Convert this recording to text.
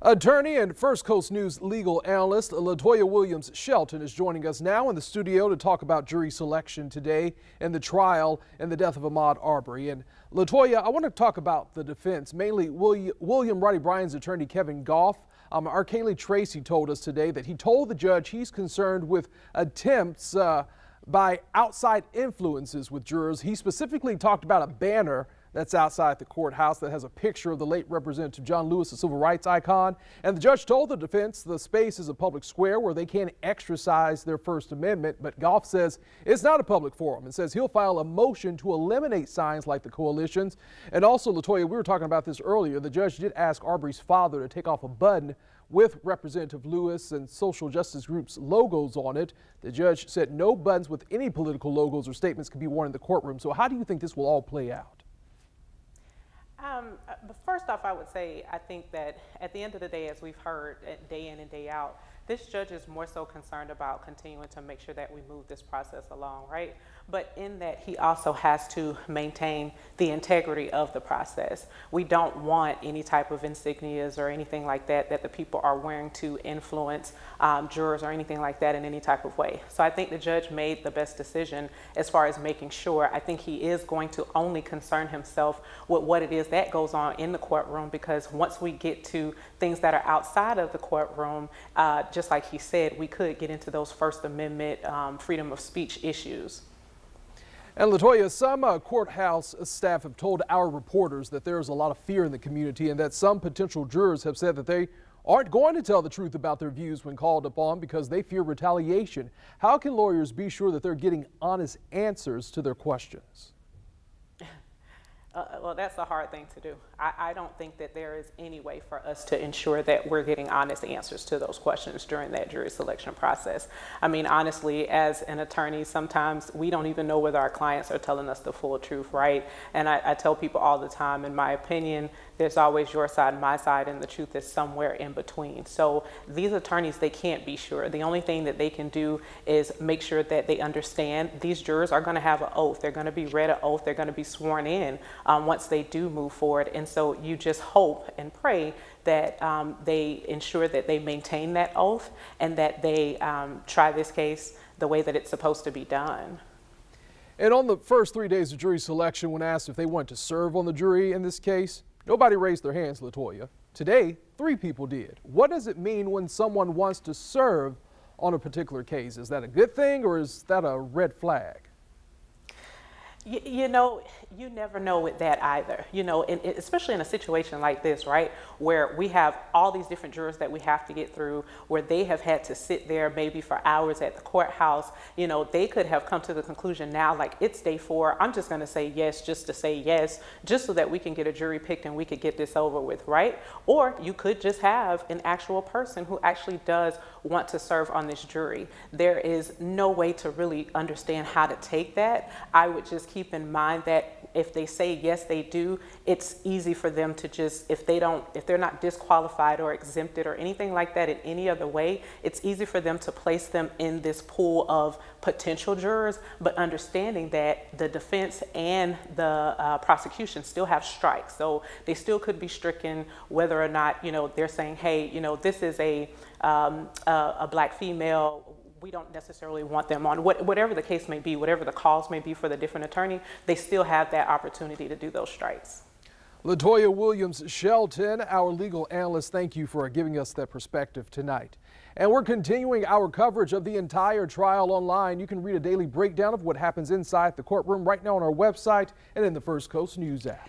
Attorney and First Coast News legal analyst LaToya Williams-Shelton is joining us now in the studio to talk about jury selection today and the trial and the death of Ahmaud Arbery. And LaToya, I want to talk about the defense, mainly William Roddie Bryan's attorney Kevin Gough. Our Kaylee Tracy told us today that he told the judge he's concerned with attempts by outside influences with jurors. He specifically talked about a banner that's outside the courthouse that has a picture of the late Representative John Lewis, a civil rights icon. And the judge told the defense the space is a public square where they can exercise their First Amendment. But Gough says it's not a public forum and says he'll file a motion to eliminate signs like the coalition's. And also, LaToya, we were talking about this earlier. The judge did ask Arbery's father to take off a button with Representative Lewis and social justice groups' logos on it. The judge said no buttons with any political logos or statements can be worn in the courtroom. So how do you think this will all play out? But first off, I would say I think that at the end of the day, as we've heard day in and day out, this judge is more so concerned about continuing to make sure that we move this process along, right? But in that, he also has to maintain the integrity of the process. We don't want any type of insignias or anything like that that the people are wearing to influence jurors or anything like that in any type of way. So I think the judge made the best decision as far as making sure. I think he is going to only concern himself with what it is that goes on in the courtroom, because once we get to things that are outside of the courtroom, just like he said, we could get into those First Amendment freedom of speech issues. And LaToya, some courthouse staff have told our reporters that there's a lot of fear in the community and that some potential jurors have said that they aren't going to tell the truth about their views when called upon because they fear retaliation. How can lawyers be sure that they're getting honest answers to their questions? Well, that's a hard thing to do. I don't think that there is any way for us to ensure that we're getting honest answers to those questions during that jury selection process. I mean, honestly, as an attorney, sometimes we don't even know whether our clients are telling us the full truth, right? And I tell people all the time, in my opinion, there's always your side, my side, and the truth is somewhere in between. So these attorneys, they can't be sure. The only thing that they can do is make sure that they understand these jurors are going to have an oath. They're going to be read an oath. They're going to be sworn in once they do move forward. And so you just hope and pray that they ensure that they maintain that oath and that they try this case the way that it's supposed to be done. And on the first 3 days of jury selection, when asked if they wanted to serve on the jury in this case, nobody raised their hands, LaToya. Today, 3 people did. What does it mean when someone wants to serve on a particular case? Is that a good thing or is that a red flag? You know, you never know with that either, you know, and especially in a situation like this, right, where we have all these different jurors that we have to get through, where they have had to sit there maybe for hours at the courthouse. You know, they could have come to the conclusion now, like, it's day 4, I'm just going to say yes just to say yes, just so that we can get a jury picked and we could get this over with, right? Or you could just have an actual person who actually does want to serve on this jury. There is no way to really understand how to take that. I would just keep in mind that if they say yes they do, it's easy for them to just, if they're not disqualified or exempted or anything like that in any other way, it's easy for them to place them in this pool of potential jurors, but understanding that the defense and the prosecution still have strikes, so they still could be stricken whether or not, you know, they're saying, hey, you know, this is a black female, we don't necessarily want them on. Whatever the case may be, whatever the cause may be for the different attorney, they still have that opportunity to do those strikes. LaToya Williams-Shelton, our legal analyst, thank you for giving us that perspective tonight. And we're continuing our coverage of the entire trial online. You can read a daily breakdown of what happens inside the courtroom right now on our website and in the First Coast News app.